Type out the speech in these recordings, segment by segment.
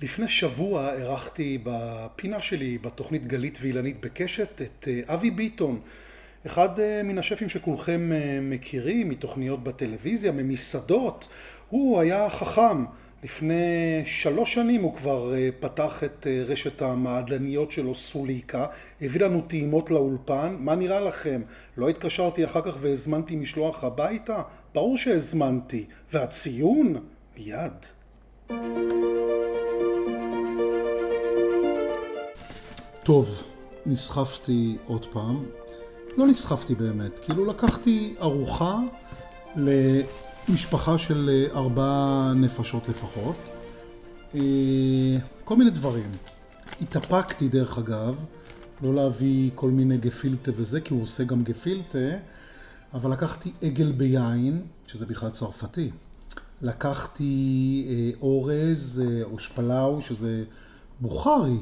לפני שבוע ערכתי בפינה שלי בתוכנית גלית ואילנית בקשת את אבי ביטון, אחד מן השפים שכולכם מכירים מתוכניות בטלוויזיה, ממסעדות. הוא היה חכם. לפני 3 שנים הוא כבר פתח את רשת המעדניות שלו סוליקה, הביא לנו טעימות לאולפן. מה נראה לכם? לא התקשרתי אחר כך והזמנתי משלוח הביתה? ברור שהזמנתי. והציון? מיד. טוב, נסחפתי עוד פעם. לא נסחפתי באמת, כאילו לקחתי ארוחה למשפחה של 4 נפשות לפחות. כל מיני דברים. התאפקתי דרך אגב, לא להביא כל מיני גפילטה וזה, כי הוא עושה גם גפילטה, אבל לקחתי עגל ביין, שזה בכלל צרפתי. לקחתי אורז או שפלאו, שזה בוכרי.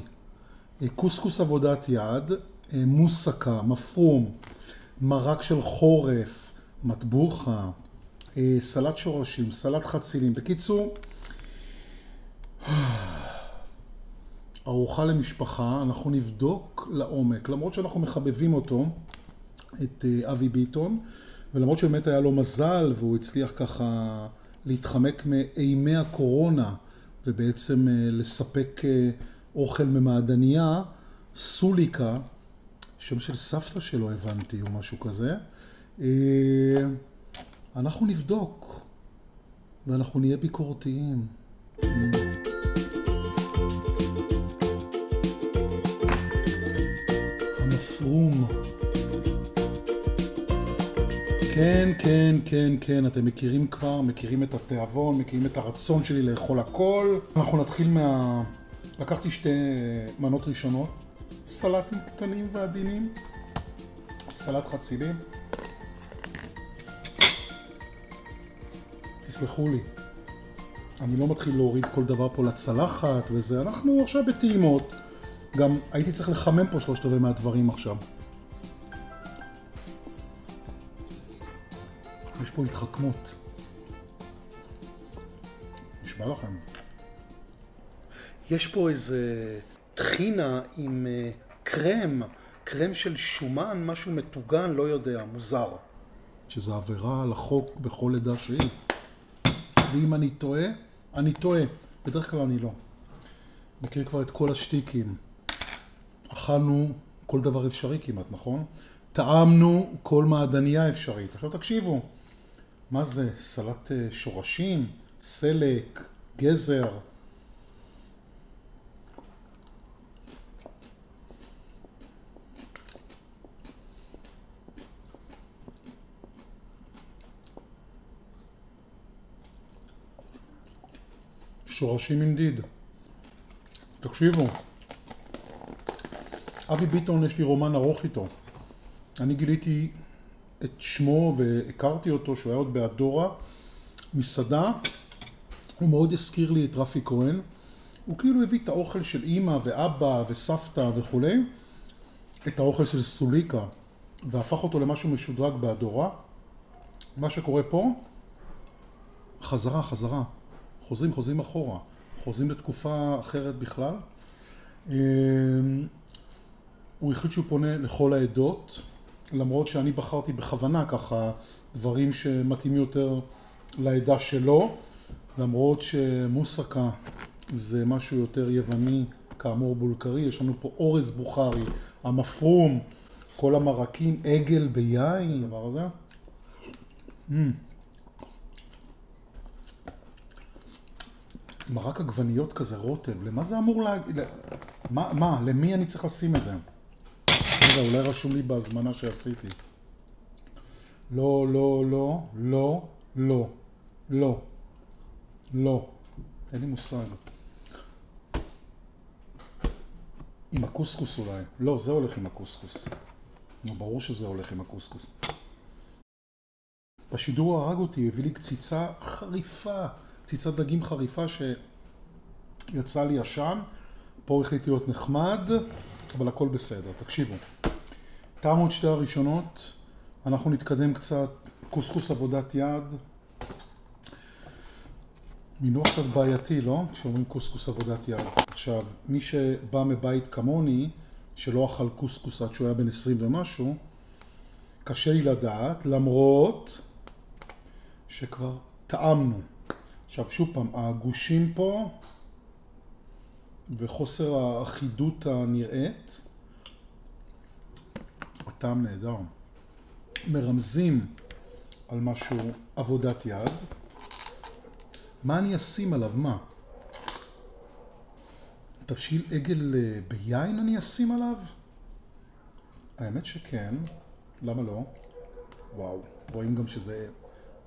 קוסקוס עבודת יד, מוסקה, מפרום, מרק של חורף, מטבוחה, סלט שורשים, סלט חצילים. בקיצור, ארוחה למשפחה. אנחנו נבדוק לעומק, למרות שאנחנו מחבבים אותו, את אבי ביטון, ולמרות שבאמת היה לו מזל והוא הצליח ככה להתחמק מאימי הקורונה ובעצם לספק אוכל ממעדניה, סוליקה, שם של סבתא שלו הבנתי או משהו כזה. אנחנו נבדוק ואנחנו נהיה ביקורתיים. המפרום. כן, כן, כן, כן, אתם מכירים כבר, מכירים את התיאבון, מכירים את הרצון שלי לאכול הכל. אנחנו נתחיל לקחתי 2 מנות ראשונות, סלטים קטנים ועדינים, סלט חצילים. תסלחו לי, אני לא מתחיל להוריד כל דבר פה לצלחת וזה, אנחנו עכשיו בטעימות. גם הייתי צריך לחמם פה 3/4 מהדברים עכשיו. יש פה התחכמות. נשבע לכם. יש פה איזה טחינה עם קרם של שומן, משהו מטוגן, לא יודע, מוזר. שזה עבירה על החוק בכל עדה שהיא. ואם אני טועה, אני טועה. בדרך כלל אני לא. מכיר כבר את כל השטיקים. אכלנו כל דבר אפשרי כמעט, נכון? טעמנו כל מעדניה אפשרית. עכשיו תקשיבו. מה זה? סלט שורשים, סלק, גזר. שורשים אינדיד. תקשיבו. אבי ביטון, יש לי רומן ארוך איתו. אני גיליתי את שמו והכרתי אותו שהוא היה עוד באדורה, מסעדה. הוא מאוד הזכיר לי את רפי כהן. הוא כאילו הביא את האוכל של אמא ואבא וסבתא וכו', את האוכל של סוליקה, והפך אותו למשהו משודרג באדורה. מה שקורה פה, חזרה. חוזרים אחורה, חוזרים לתקופה אחרת בכלל. הוא החליט שהוא פונה לכל העדות, למרות שאני בחרתי בכוונה ככה דברים שמתאימים יותר לעדה שלו, למרות שמוסקה זה משהו יותר יווני, כאמור בולקרי. יש לנו פה אורז בוכרי, המפרום, כל המרקים, עגל ביין, דבר הזה. מרק עגבניות כזה רוטב, למה זה אמור להגיד? מה? למי אני צריך לשים את זה? רגע, אולי רשום לי בהזמנה שעשיתי. לא. אין לי מושג. עם הקוסקוס אולי. לא, זה הולך עם הקוסקוס. ברור שזה הולך עם הקוסקוס. בשידור הוא הרג אותי, הביא לי קציצה חריפה. קציצת דגים חריפה שיצא לי ישן. פה החליט להיות נחמד, אבל הכל בסדר. תקשיבו. טעמו את 2 הראשונות. אנחנו נתקדם קצת. קוסקוס עבודת יד. מינוח קצת בעייתי, לא? כשאומרים קוסקוס עבודת יד. עכשיו, מי שבא מבית כמוני, שלא אכל קוסקוס עד שהוא היה בן 20 ומשהו, קשה לי לדעת, למרות שכבר טעמנו. עכשיו, שוב פעם, הגושים פה וחוסר האחידות הנראית, הטעם נהדר. מרמזים על משהו עבודת יד. מה אני אשים עליו? מה? תבשיל עגל ביין אני אשים עליו? האמת שכן. למה לא? וואו. רואים גם שזה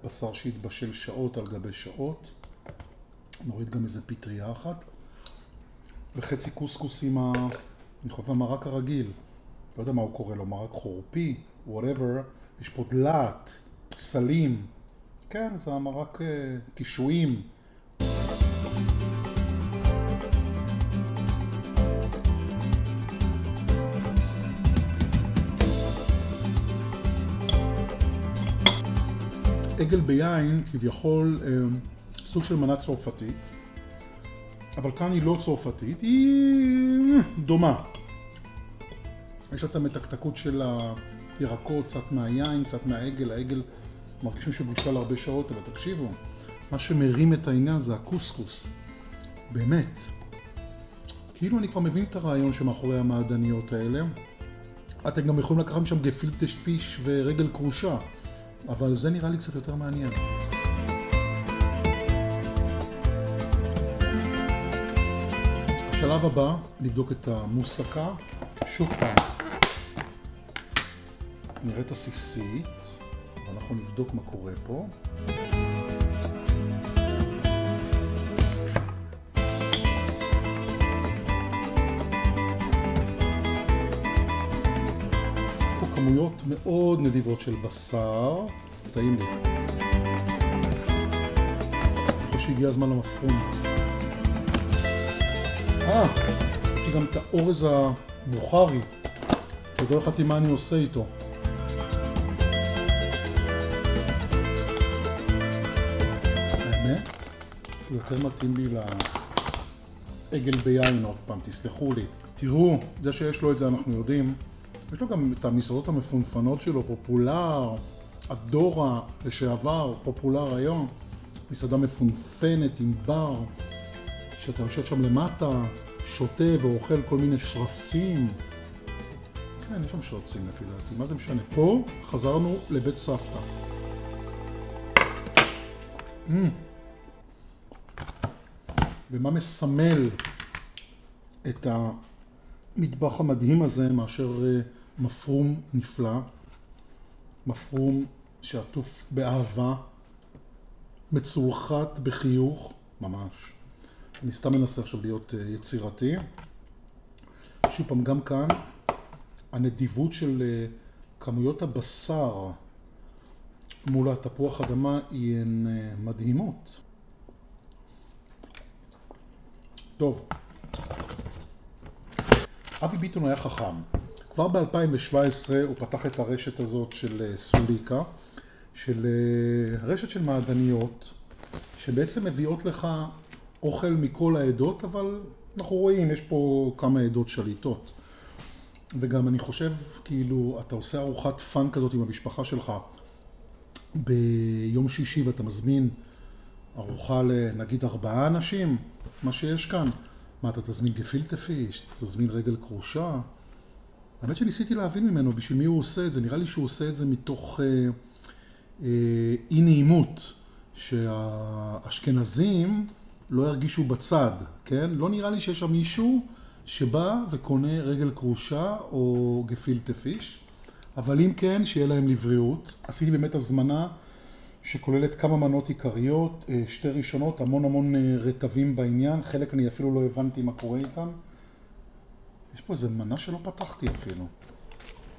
בשר שהתבשל שעות על גבי שעות. נוריד גם איזה פטריה אחת. וחצי קוסקוס עם אני חושב המרק הרגיל. לא יודע מה הוא קורא לו, מרק חורפי, whatever. יש פה דלת, פסלים. כן, זה המרק קישואים. עגל ביין כביכול סוג של מנה צרפתית, אבל כאן היא לא צרפתית, היא דומה. יש את המתקתקות של הירקות, קצת מהיין, קצת מהעגל. העגל מרגישים שבושל הרבה שעות, אבל תקשיבו, מה שמרים את העניין זה הקוסקוס. באמת. כאילו אני כבר מבין את הרעיון שמאחורי המעדניות האלה. אתם גם יכולים לקחת שם גפילטע פיש ורגל קרושה, אבל זה נראה לי קצת יותר מעניין. השלב הבא, לבדוק את המוסקה. שוב פעם, נראה את הסיסית, ואנחנו נבדוק מה קורה פה. פה כמויות מאוד נדיבות של בשר, טעים לי. אני חושב שהגיע הזמן למפרום. יש לי גם את האורז הבוכרי, שדע לך מה אני עושה איתו. האמת, הוא יותר מתאים לי לעגל ביין עוד פעם, תסלחו לי. תראו, זה שיש לו את זה אנחנו יודעים. יש לו גם את המסעדות המפונפנות שלו, פופולר, אדורה לשעבר, פופולר היום. מסעדה מפונפנת עם בר, שאתה יושב שם למטה, שותה ואוכל כל מיני שרצים. כן, יש שם שרצים לפי דעתי, מה זה משנה? פה חזרנו לבית סבתא. ומה מסמל את המטבח המדהים הזה מאשר מפרום נפלא, מפרום שעטוף באהבה, מצורחת בחיוך, ממש. אני סתם מנסה עכשיו להיות יצירתי. שוב פעם, גם כאן הנדיבות של כמויות הבשר מול התפוח אדמה הן מדהימות. טוב, אבי ביטון היה חכם. כבר ב-2017 הוא פתח את הרשת הזאת של סוליקה, של רשת של מעדניות, שבעצם מביאות לך אוכל מכל העדות, אבל אנחנו רואים, יש פה כמה עדות שליטות. וגם אני חושב, כאילו, אתה עושה ארוחת פאן כזאת עם המשפחה שלך ביום שישי ואתה מזמין ארוחה לנגיד 4 אנשים, מה שיש כאן. מה, אתה תזמין גפילטע פיש, אתה תזמין רגל קרושה. האמת שניסיתי להבין ממנו בשביל מי הוא עושה את זה. נראה לי שהוא עושה את זה מתוך אי נעימות, שהאשכנזים לא ירגישו בצד, כן? לא נראה לי שיש שם מישהו שבא וקונה רגל קרושה או גפילטע פיש, אבל אם כן, שיהיה להם לבריאות. עשיתי באמת הזמנה שכוללת כמה מנות עיקריות, 2 ראשונות, המון רטבים בעניין, חלק אני אפילו לא הבנתי מה קורה איתם. יש פה איזה מנה שלא פתחתי אפילו.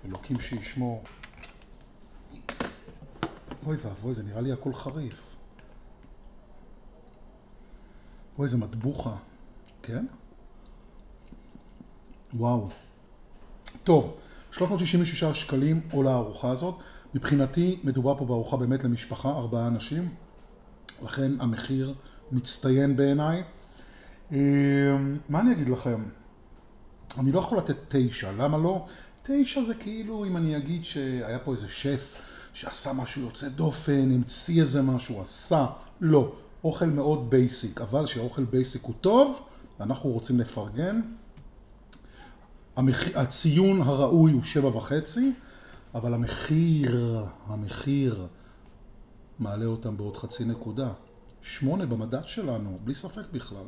אלוקים שישמור. אוי ואבוי, זה נראה לי הכל חריף. אוי, זה מטבוחה. כן? וואו. טוב, 366 שקלים עולה הארוחה הזאת. מבחינתי מדובר פה בארוחה באמת למשפחה, 4 אנשים. לכן המחיר מצטיין בעיניי. מה אני אגיד לכם? אני לא יכול לתת 9, למה לא? 9 זה כאילו אם אני אגיד שהיה פה איזה שף שעשה משהו יוצא דופן, המציא איזה משהו, עשה. לא, אוכל מאוד בייסיק, אבל שהאוכל בייסיק הוא טוב, אנחנו רוצים לפרגן. הציון הראוי הוא 7.5, אבל המחיר מעלה אותם בעוד חצי נקודה. 8 במדד שלנו, בלי ספק בכלל.